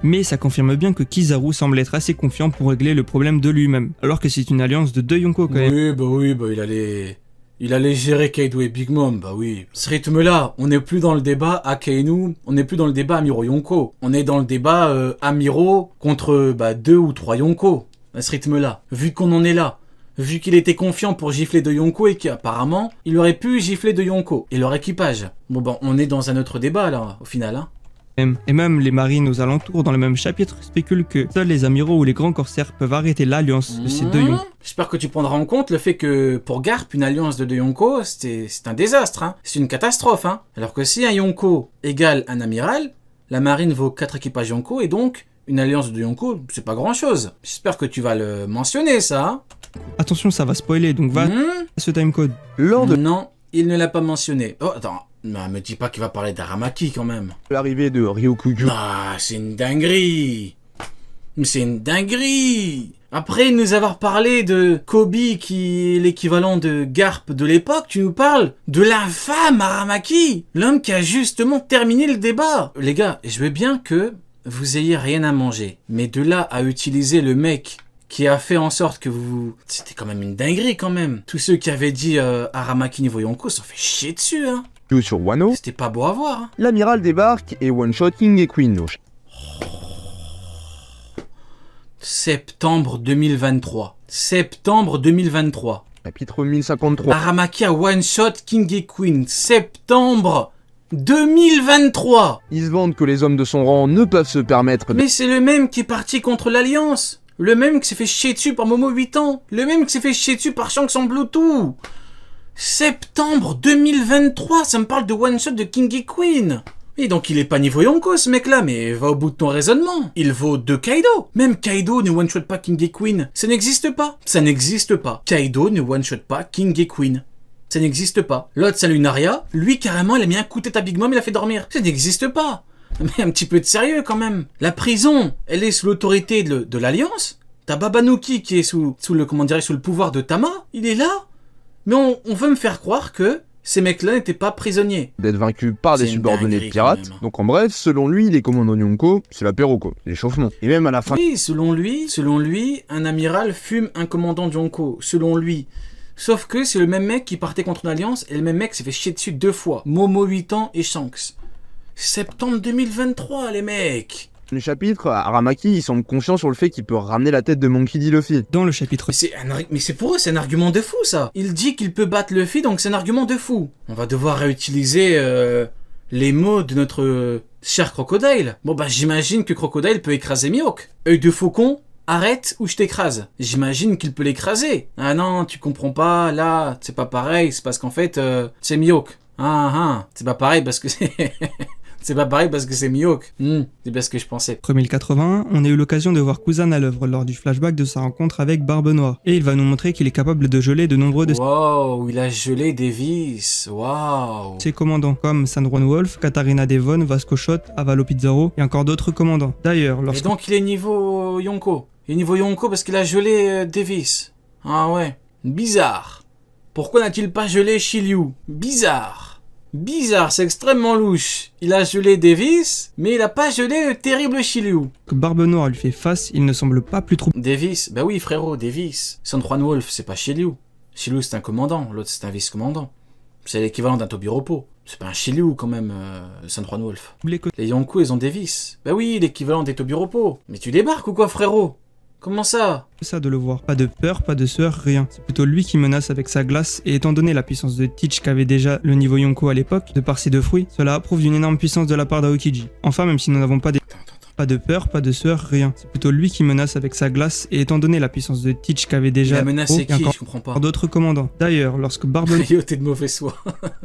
Mais ça confirme bien que Kizaru semble être assez confiant pour régler le problème de lui-même, alors que c'est une alliance de 2 Yonko quand même. Oui, il allait gérer Kaido et Big Mom, bah oui. Ce rythme-là, on n'est plus dans le débat Akainu, on n'est plus dans le débat Amuro Yonko. On est dans le débat Amuro contre 2 ou 3 Yonko, à ce rythme-là. Vu qu'on en est là, vu qu'il était confiant pour gifler 2 Yonko et qu'apparemment, il aurait pu gifler 2 Yonko et leur équipage. Bon, on est dans un autre débat là, au final, hein. Et même les marines aux alentours dans le même chapitre spéculent que seuls les amiraux ou les grands corsaires peuvent arrêter l'alliance de ces 2 Yonko. J'espère que tu prendras en compte le fait que pour Garp, une alliance de 2 Yonko, c'est un désastre, hein. C'est une catastrophe, hein. Alors que si un Yonko égale un amiral, la marine vaut 4 équipages Yonko et donc une alliance de 2 Yonko, c'est pas grand chose. J'espère que tu vas le mentionner, ça, hein. Attention, ça va spoiler, donc va à ce timecode. Non, il ne l'a pas mentionné. Oh, attends. Non, me dis pas qu'il va parler d'Aramaki quand même. L'arrivée de Ryokuju. Ah, c'est une dinguerie. C'est une dinguerie. Après nous avoir parlé de Kobe qui est l'équivalent de Garp de l'époque, tu nous parles de l'infâme Aramaki, l'homme qui a justement terminé le débat. Les gars, je veux bien que vous ayez rien à manger, mais de là à utiliser le mec qui a fait en sorte que vous... C'était quand même une dinguerie quand même. Tous ceux qui avaient dit Aramaki niveau Yonko s'en fait chier dessus, hein. Sur Wano, C'était pas beau à voir, hein. l'amiral débarque et one-shot King et Queen. Septembre 2023. Septembre 2023. Chapitre 1053. Aramaki a one-shot King et Queen. Septembre 2023. Ils se vantent que les hommes de son rang ne peuvent se permettre de... Mais c'est le même qui est parti contre l'Alliance. Le même qui s'est fait chier dessus par Momo 8 ans. Le même qui s'est fait chier dessus par Shanks en Bluetooth. Septembre 2023, ça me parle de one-shot de King et Queen. Et donc il est pas niveau Yonko ce mec là, mais va au bout de ton raisonnement. Il vaut 2 Kaido. Même Kaido ne one-shot pas King et Queen. Ça n'existe pas. Ça n'existe pas. Kaido ne one-shot pas King et Queen. Ça n'existe pas. L'autre, c'est Lunaria. Lui, carrément, il a mis un coup de tête à Big Mom, il a fait dormir. Ça n'existe pas. Mais un petit peu de sérieux quand même. La prison, elle est sous l'autorité de l'Alliance. T'as Babanuki qui est sous le pouvoir de Tama. Il est là. Mais on veut me faire croire que ces mecs-là n'étaient pas prisonniers. D'être vaincus par des subordonnés de pirates. Donc en bref, selon lui, les commandants Yonko, c'est l'apéro quoi, l'échauffement. Et même à la fin... Oui, selon lui, un amiral fume un commandant de Yonko. Selon lui. Sauf que c'est le même mec qui partait contre une alliance et le même mec s'est fait chier dessus 2 fois. Momo 8 ans et Shanks. Septembre 2023, les mecs. Le chapitre, Aramaki, il semble confiant sur le fait qu'il peut ramener la tête de Monkey D. Luffy. Dans le chapitre... Mais c'est pour eux, c'est un argument de fou, ça. Il dit qu'il peut battre Luffy, donc c'est un argument de fou. On va devoir réutiliser les mots de notre cher Crocodile. Bon bah j'imagine que Crocodile peut écraser Mihawk. Œil de faucon, arrête ou je t'écrase. J'imagine qu'il peut l'écraser. Ah non, tu comprends pas, là, c'est pas pareil, c'est parce qu'en fait, c'est Mihawk. C'est pas pareil parce que c'est... C'est pas pareil parce que c'est Mihawk. C'est bien ce que je pensais. 1081, on a eu l'occasion de voir Kuzan à l'œuvre lors du flashback de sa rencontre avec Barbe Noire. Et il va nous montrer qu'il est capable de geler de nombreux de Wow, il a gelé Davis. Wow. ses commandants, comme Sandron Wolf, Katarina Devon, Vasco Shot, Avalo Pizarro et encore d'autres commandants. D'ailleurs, Et donc il est niveau Yonko. Il est niveau Yonko parce qu'il a gelé Davis. Ah ouais. Bizarre. Pourquoi n'a-t-il pas gelé Shiryu? Bizarre. Bizarre, c'est extrêmement louche. Il a gelé Davis, mais il a pas gelé le terrible Shiryu. que Barbe Noire lui fait face, il ne semble pas plus troublé. Davis, bah oui frérot, Davis. San Juan Wolf, c'est pas Shiryu. Shiryu c'est un commandant, l'autre c'est un vice-commandant. C'est l'équivalent d'un Tobiropo. C'est pas un Shiryu quand même, San Juan Wolf. Que... Les Yonko ils ont Davis. Bah oui, l'équivalent des Tobiropo. Mais tu débarques ou quoi frérot? Comment ça? ça de le voir. Pas de peur, pas de sueur, rien. C'est plutôt lui qui menace avec sa glace, et étant donné la puissance de Teach qu'avait déjà le niveau Yonko à l'époque, de par ses 2 fruits, cela prouve d'une énorme puissance de la part d'Aokiji. Enfin, même si nous n'avons pas des... Pas de peur, pas de sueur, rien. C'est plutôt lui qui menace avec sa glace, et étant donné la puissance de Teach qu'avait déjà... La menace c'est qui? Je comprends pas. D'autres commandants. D'ailleurs, lorsque Barbe Yo, t'es de mauvaise foi.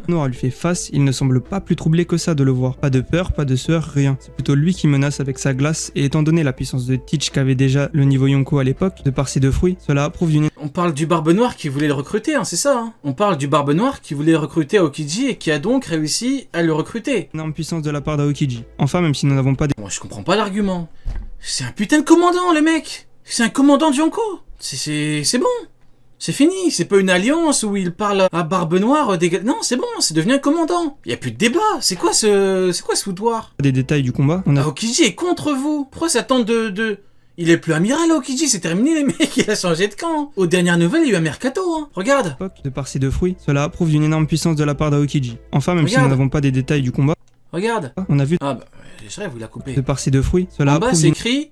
Noire lui fait face, il ne semble pas plus troublé que ça de le voir. Pas de peur, pas de sueur, rien. C'est plutôt lui qui menace avec sa glace, et étant donné la puissance de Teach qu'avait déjà le niveau Yonko à l'époque, de par ses 2 fruits, cela prouve d'une... On parle du Barbe Noire qui voulait le recruter, hein, c'est ça, hein. On parle du Barbe Noire qui voulait recruter Aokiji et qui a donc réussi à le recruter. énorme puissance de la part d'Aokiji. Enfin, même si nous n'avons pas des... Moi je comprends pas l'argument. C'est un putain de commandant le mec. C'est un commandant de Yonko. C'est bon. C'est fini, c'est pas une alliance où il parle à Barbe Noire Non, c'est bon, c'est devenu un commandant. Y a plus de débat. C'est quoi ce foutoir? Des détails du combat, on a Aokiji est contre vous. Pourquoi ça tente de... Il est plus amiral, Aokiji, c'est terminé les mecs, il a changé de camp. Aux dernières nouvelles, il y a eu un mercato, hein. Regarde. de par ces deux fruits, cela prouve d'une énorme puissance de la part d'Aokiji. Enfin, même si Regarde. nous n'avons pas des détails du combat, Regarde. on a vu Ah bah, je rêve, vous l'a coupé. de par ces deux fruits, cela En bas, prouve c'est d'une écrit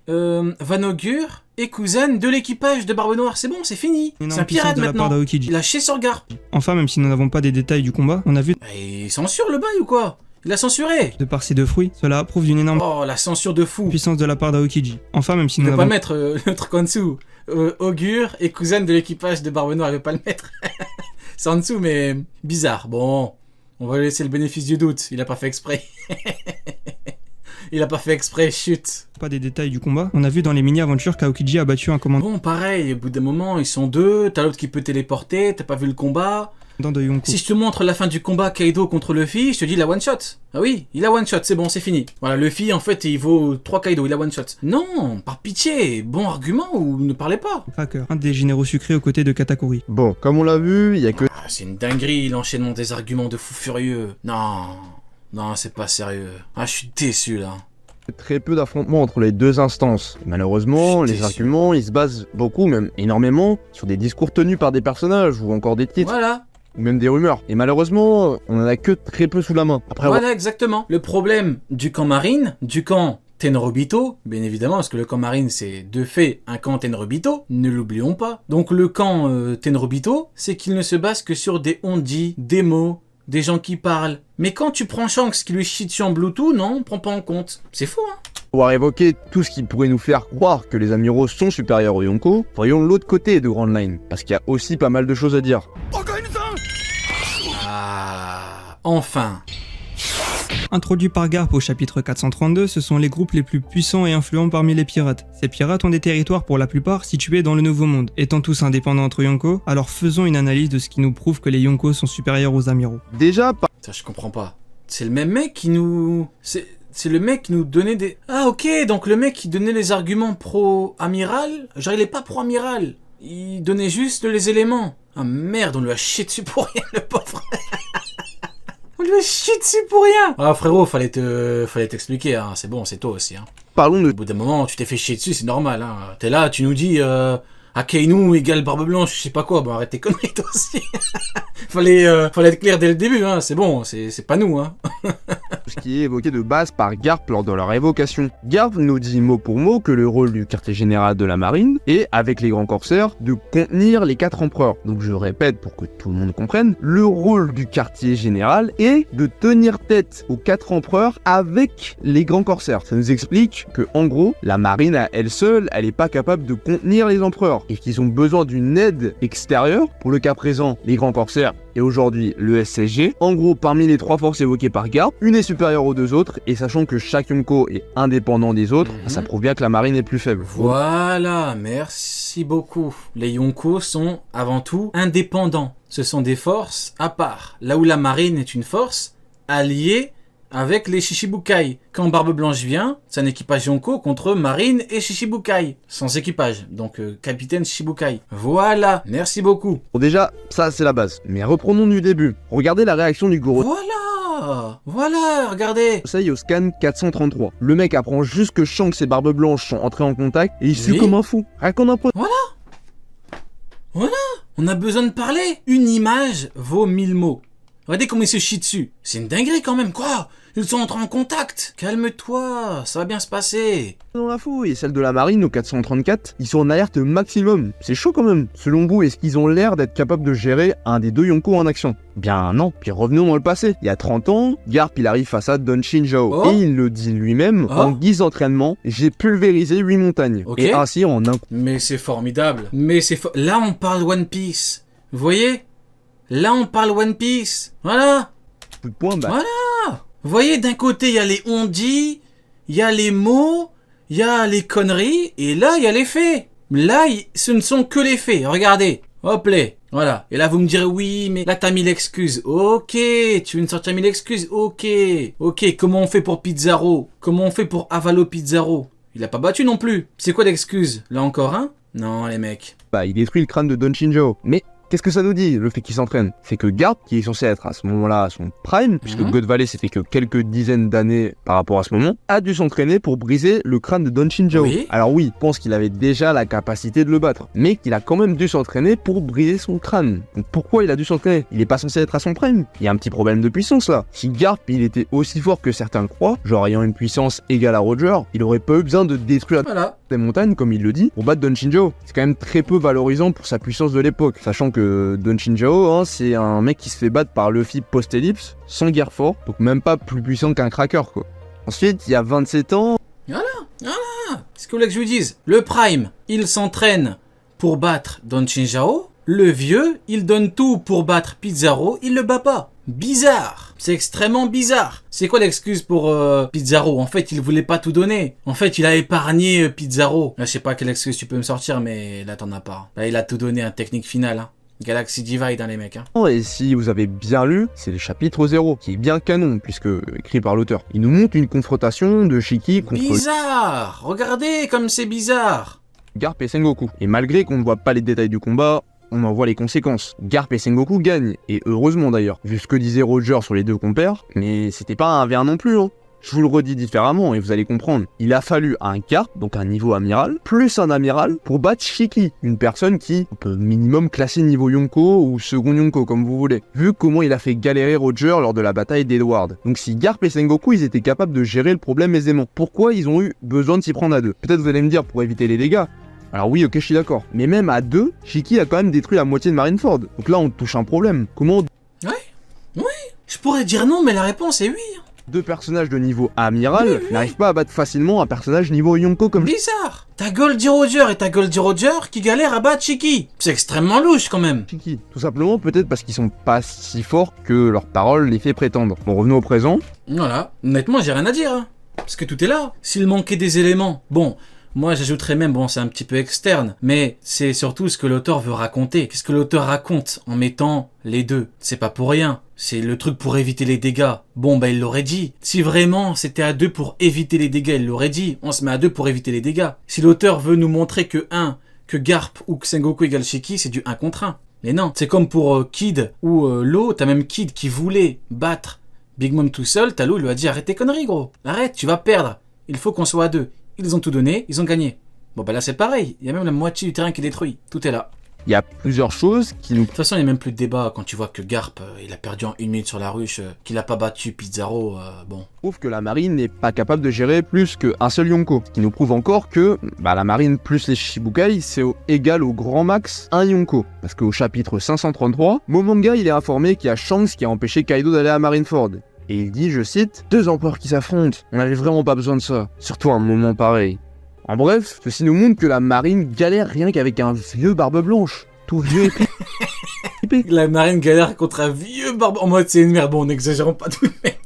Vanaugure et cousine de l'équipage de Barbe Noire. C'est bon, c'est fini. C'est énorme un puissance pirate de la part maintenant. d'Aokiji. Il a chié sur Garp. Enfin, même si nous n'avons pas des détails du combat, on a vu Bah, il censure le bail ou quoi? Il a censuré. de par ces deux fruits, cela prouve d'une énorme Oh, la censure de fou. puissance de la part d'Aokiji. Enfin, même si Il nous veut pas n'avons mettre le truc en dessous. Augure et cousine de l'équipage de Barbe Noire, il veut pas le mettre. C'est en dessous, mais bizarre. Bon, on va lui laisser le bénéfice du doute. Il a pas fait exprès. Il a pas fait exprès, chut. pas des détails du combat, on a vu dans les mini-aventures qu'Aokiji a battu un commandant Bon, pareil, au bout d'un moment, ils sont deux. T'as l'autre qui peut téléporter. T'as pas vu le combat. de Yonko. Si je te montre la fin du combat Kaido contre Luffy, je te dis il a one shot. Ah oui, il a one shot, c'est bon, c'est fini. Voilà, Luffy en fait il vaut 3 Kaido, il a one shot. Non, par pitié, bon argument ou ne parlez pas. Cracker, un des généraux sucrés aux côtés de Katakuri. Bon, comme on l'a vu, il y a que Ah, c'est une dinguerie l'enchaînement des arguments de fou furieux. Non, c'est pas sérieux. Ah, je suis déçu là. très peu d'affrontements entre les deux instances. Et malheureusement, Je suis les déçu. arguments, ils se basent beaucoup, même énormément, sur des discours tenus par des personnages ou encore des titres. Voilà, Ou même des rumeurs. Et malheureusement, on en a que très peu sous la main. Après, voilà exactement. Le problème du camp marine, du camp Tenrobito, bien évidemment, parce que le camp marine c'est de fait un camp Tenrobito, ne l'oublions pas. Donc le camp Tenrobito, c'est qu'il ne se base que sur des on-dit, des mots, des gens qui parlent. Mais quand tu prends Shanks qui lui chie dessus en Bluetooth, non, on prend pas en compte. C'est fou, hein. pour évoquer tout ce qui pourrait nous faire croire que les amiraux sont supérieurs aux Yonko, voyons l'autre côté de Grand Line, parce qu'il y a aussi pas mal de choses à dire. Ah, enfin. Introduits par Garp au chapitre 432, ce sont les groupes les plus puissants et influents parmi les pirates. Ces pirates ont des territoires pour la plupart situés dans le Nouveau Monde. Étant tous indépendants entre Yonko, alors faisons une analyse de ce qui nous prouve que les Yonko sont supérieurs aux amiraux. Déjà, par Ça, je comprends pas. C'est le même mec qui nous... C'est le mec qui nous donnait des... Ah, ok, donc le mec qui donnait les arguments pro-amiral, genre il est pas pro-amiral. Il donnait juste les éléments. Ah merde, on lui a chié dessus pour rien, le pauvre. On lui a chié dessus pour rien. Ah frérot, fallait t'expliquer, hein. C'est bon, c'est toi aussi, hein. parlons de Au bout d'un moment, tu t'es fait chier dessus, c'est normal, hein. T'es là, tu nous dis... Akainu égale Barbe Blanche, je sais pas quoi, bon arrête tes conneries toi aussi. fallait être clair dès le début, hein, c'est bon, c'est pas nous, hein. ce qui est évoqué de base par Garp lors de leur évocation. Garp nous dit mot pour mot que le rôle du quartier général de la marine est, avec les grands corsaires, de contenir les 4 empereurs. Donc je répète pour que tout le monde comprenne, le rôle du quartier général est de tenir tête aux 4 empereurs avec les grands corsaires. Ça nous explique que, en gros, la marine à elle seule, elle est pas capable de contenir les empereurs et qu'ils ont besoin d'une aide extérieure, pour le cas présent, les grands corsaires et aujourd'hui le SSG. En gros, parmi les 3 forces évoquées par Garp, une est supérieure aux 2 autres, et sachant que chaque Yonko est indépendant des autres, ça prouve bien que la marine est plus faible. Voilà, merci beaucoup. Les Yonko sont avant tout indépendants. Ce sont des forces à part. Là où la marine est une force alliée avec les Shichibukai. Quand Barbe Blanche vient, c'est un équipage Yonko contre Marine et Shichibukai. Sans équipage, donc capitaine Shichibukai. Voilà, merci beaucoup. Bon, déjà, ça c'est la base. Mais reprenons du début. Regardez la réaction du Gorosei Voilà, regardez. au scan 433. Le mec apprend juste que Shanks et Barbe Blanche sont entrés en contact, et il suit Oui. comme un fou. Rien qu'en un peu. On a besoin de parler. Une image vaut 1000 mots. Regardez comment il se chie dessus. C'est une dinguerie quand même, quoi. Ils sont entrés en contact. Calme-toi, ça va bien se passer. Dans la fou, et celle de la marine au 434, ils sont en alerte maximum. C'est chaud quand même. Selon vous, est-ce qu'ils ont l'air d'être capables de gérer un des 2 Yonko en action? Bien non. Puis revenons dans le passé. Il y a 30 ans, Garp il arrive face à Don Shinjao. Oh. Et il le dit lui-même, Oh. en guise d'entraînement, j'ai pulvérisé 8 montagnes. Ok. Et ainsi en un Mais c'est formidable. Là, on parle One Piece. Vous voyez? Là, on parle One Piece. Voilà. coup de poing, bah, Voilà. Vous voyez, d'un côté, il y a les on-dit, il y a les mots, il y a les conneries, et là, il y a les faits. Là, ce ne sont que les faits. Regardez. Hop là. Voilà. Et là, vous me direz, oui, mais là, t'as mis l'excuse. Ok. Tu veux une sortir 1000 excuses? Ok. Ok. Comment on fait pour Pizarro? Comment on fait pour Avalo Pizarro? Il a pas battu non plus. C'est quoi l'excuse? Là encore, hein? Non, les mecs. Bah, il détruit le crâne de Don Shinjao. Mais qu'est-ce que ça nous dit, le fait qu'il s'entraîne? C'est que Garp, qui est censé être à ce moment-là à son prime, puisque God Valley c'était que quelques dizaines d'années par rapport à ce moment, a dû s'entraîner pour briser le crâne de Don Shinjao. Oui. Alors oui, je pense qu'il avait déjà la capacité de le battre, mais qu'il a quand même dû s'entraîner pour briser son crâne. Donc pourquoi il a dû s'entraîner? Il est pas censé être à son prime. Il y a un petit problème de puissance là. Si Garp il était aussi fort que certains le croient, genre ayant une puissance égale à Roger, il aurait pas eu besoin de détruire Voilà. des montagnes, comme il le dit, pour battre Don Shinjao. C'est quand même très peu valorisant pour sa puissance de l'époque, sachant que Don Shinjao, hein, c'est un mec qui se fait battre par Luffy post-ellipse, sans guerre fort, donc même pas plus puissant qu'un cracker, quoi. Ensuite, il y a 27 ans... C'est ce que vous voulez que je vous dise. Le Prime, il s'entraîne pour battre Don Shinjao. Le vieux, il donne tout pour battre Pizarro, il le bat pas. Bizarre. C'est extrêmement bizarre. C'est quoi l'excuse pour Pizarro? En fait, il voulait pas tout donner. En fait, il a épargné Pizarro. Là, je sais pas quelle excuse tu peux me sortir, mais là, t'en as pas. Là, il a tout donné, un technique final. Hein. Galaxy Divide, hein, les mecs. Hein. Et si vous avez bien lu, c'est le chapitre 0, qui est bien canon, puisque écrit par l'auteur. Il nous montre une confrontation de Shiki contre Bizarre. Regardez comme c'est bizarre. Garp et Sengoku. Et malgré qu'on ne voit pas les détails du combat, on en voit les conséquences. Garp et Sengoku gagnent, et heureusement d'ailleurs, vu ce que disait Roger sur les deux compères, mais c'était pas un 1v1 non plus, hein. Je vous le redis différemment et vous allez comprendre. Il a fallu un Garp, donc un niveau amiral, plus un amiral pour battre Shiki, une personne qui peut minimum classer niveau Yonko ou second Yonko comme vous voulez, vu comment il a fait galérer Roger lors de la bataille d'Edward. Donc si Garp et Sengoku ils étaient capables de gérer le problème aisément, pourquoi ils ont eu besoin de s'y prendre à deux? Peut-être vous allez me dire pour éviter les dégâts. Alors oui, ok, je suis d'accord. Mais même à deux, Shiki a quand même détruit la moitié de Marineford. Donc là, on touche un problème. Comment Je pourrais dire non, mais la réponse est oui. deux personnages de niveau amiral Oui. n'arrivent pas à battre facilement un personnage niveau Yonko comme Bizarre. T'as Goldie Roger et t'as Goldie Roger qui galèrent à battre Shiki. C'est extrêmement louche quand même. Shiki? Tout simplement peut-être parce qu'ils sont pas si forts que leur parole les fait prétendre. Bon, revenons au présent. Voilà. Honnêtement, j'ai rien à dire. Hein. Parce que tout est là. S'il manquait des éléments, bon... Moi, j'ajouterais même, bon, c'est un petit peu externe, mais c'est surtout ce que l'auteur veut raconter. Qu'est-ce que l'auteur raconte en mettant les deux? C'est pas pour rien. C'est le truc pour éviter les dégâts. Bon, bah, il l'aurait dit. Si vraiment c'était à deux pour éviter les dégâts, il l'aurait dit. On se met à deux pour éviter les dégâts. Si l'auteur veut nous montrer que Garp ou que Sengoku égale Shiki, c'est du 1 contre 1. Mais non. C'est comme pour Kid ou Law, t'as même Kid qui voulait battre Big Mom tout seul. T'as Law, il lui a dit arrête tes conneries, gros. Arrête, tu vas perdre. Il faut qu'on soit à deux. Ils ont tout donné, ils ont gagné. Bon bah là c'est pareil, il y a même la moitié du terrain qui est détruit. Tout est là. Il y a plusieurs choses qui nous... De toute façon, il n'y a même plus de débat quand tu vois que Garp, il a perdu en 1 minute sur la ruche, qu'il a pas battu Pizarro, bon. Prouve que la marine n'est pas capable de gérer plus qu'un seul Yonko. Ce qui nous prouve encore que la marine plus les Shichibukai, c'est égal au grand max un Yonko. Parce qu'au chapitre 533, Momonga il est informé qu'il y a Shanks qui a empêché Kaido d'aller à Marineford. Et il dit, je cite, « Deux empereurs qui s'affrontent, on n'avait vraiment pas besoin de ça, surtout à un moment pareil. » En bref, ceci nous montre que la marine galère rien qu'avec un vieux barbe blanche. Tout vieux et pipé. La marine galère contre un vieux barbe... En mode c'est une merde, bon, n'exagérons pas tout, mais...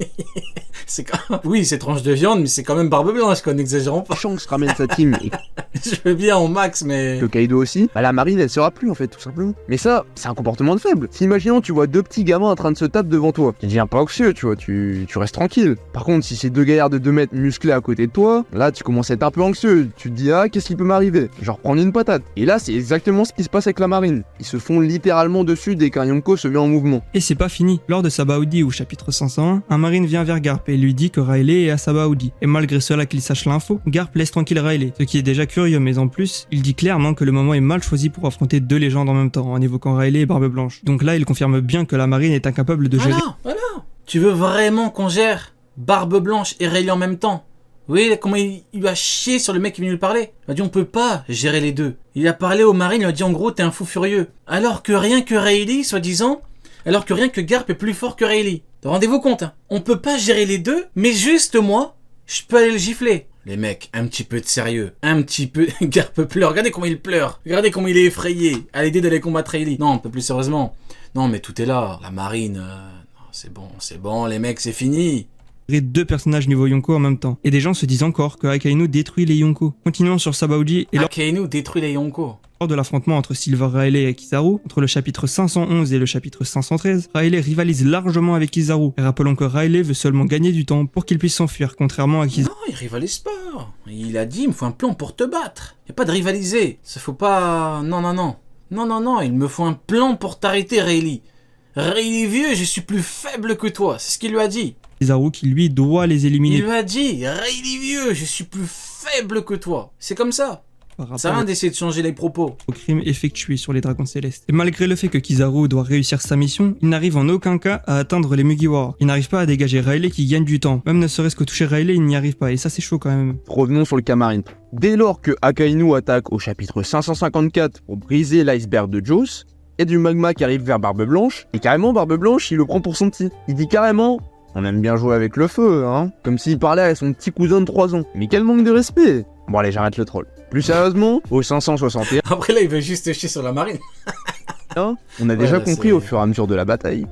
c'est quand même... Oui, c'est tranche de viande, mais c'est quand même barbe blanche, quoi, n'exagérons pas. Shanks ramène sa team et Je veux bien en max, mais... que Kaido aussi, la marine elle sera plus en fait, tout simplement. Mais ça, c'est un comportement de faible. Si imaginons tu vois deux petits gamins en train de se taper devant toi, tu deviens pas anxieux, tu vois, tu restes tranquille. Par contre, si c'est deux gaillards de 2 mètres musclés à côté de toi, là tu commences à être un peu anxieux, tu te dis ah qu'est-ce qui peut m'arriver? Genre prendre une patate. Et là c'est exactement ce qui se passe avec la marine. Ils se font littéralement dessus dès qu'un Yonko se met en mouvement. Et c'est pas fini. Lors de Sabaody au chapitre 501, un marine vient vers Garp et lui dit que Riley est à Sabaody. Et malgré cela qu'il sache l'info, Garp laisse tranquille Riley, ce qui est déjà curieux, mais en plus, il dit clairement que le moment est mal choisi pour affronter deux légendes en même temps, en évoquant Riley et Barbe Blanche. Donc là, il confirme bien que la marine est incapable de gérer... Voilà. Tu veux vraiment qu'on gère Barbe Blanche et Rayleigh en même temps? Oui, comment il lui a chié sur le mec qui est venu lui parler. Il a dit on peut pas gérer les deux. Il a parlé au marine, il a dit en gros t'es un fou furieux. Alors que rien que Rayleigh, soi-disant, alors que rien que Garp est plus fort que Rayleigh. Rendez-vous compte, hein. On peut pas gérer les deux, mais juste moi, je peux aller le gifler. Les mecs, un petit peu de sérieux. Un petit peu... Garp pleure, regardez comment il pleure. Regardez comment il est effrayé à l'idée d'aller combattre Rayleigh. Non, un peu plus sérieusement. Non, mais tout est là. La marine... Non, c'est bon, les mecs, c'est fini. deux personnages niveau Yonko en même temps. Et des gens se disent encore que Akainu détruit les Yonko. Continuons sur Sabaody et Akainu détruit les Yonko. Lors de l'affrontement entre Silver Riley et Kizaru, entre le chapitre 511 et le chapitre 513, Riley rivalise largement avec Kizaru. Et rappelons que Riley veut seulement gagner du temps pour qu'il puisse s'enfuir, contrairement à Kizaru. Non, il rivalise pas. Il a dit, il me faut un plan pour te battre. Y a pas de rivaliser. Ça faut pas... Non, il me faut un plan pour t'arrêter, Rayleigh. Rayleigh vieux, je suis plus faible que toi. C'est ce qu'il lui a dit. Kizaru qui lui doit les éliminer. Il lui a dit, Rayleigh vieux, je suis plus faible que toi. C'est comme ça. Par rapport Ça sert à rien d'essayer de changer les propos. au crime effectué sur les dragons célestes. Et malgré le fait que Kizaru doit réussir sa mission, il n'arrive en aucun cas à atteindre les Mugiwara. Il n'arrive pas à dégager Riley qui gagne du temps. Même ne serait-ce que toucher Riley, il n'y arrive pas. Et ça, c'est chaud quand même. Revenons sur le cas marine. Dès lors que Akainu attaque au chapitre 554 pour briser l'iceberg de Joss, et du magma qui arrive vers Barbe Blanche, et carrément Barbe Blanche, il le prend pour son petit. Il dit carrément... On aime bien jouer avec le feu, hein. Comme s'il parlait à son petit cousin de 3 ans. Mais quel manque de respect. Bon allez, j'arrête le troll. Plus sérieusement, au 561, Après là, il veut juste chier sur la marine. on a déjà là, compris c'est- au fur et à mesure de la bataille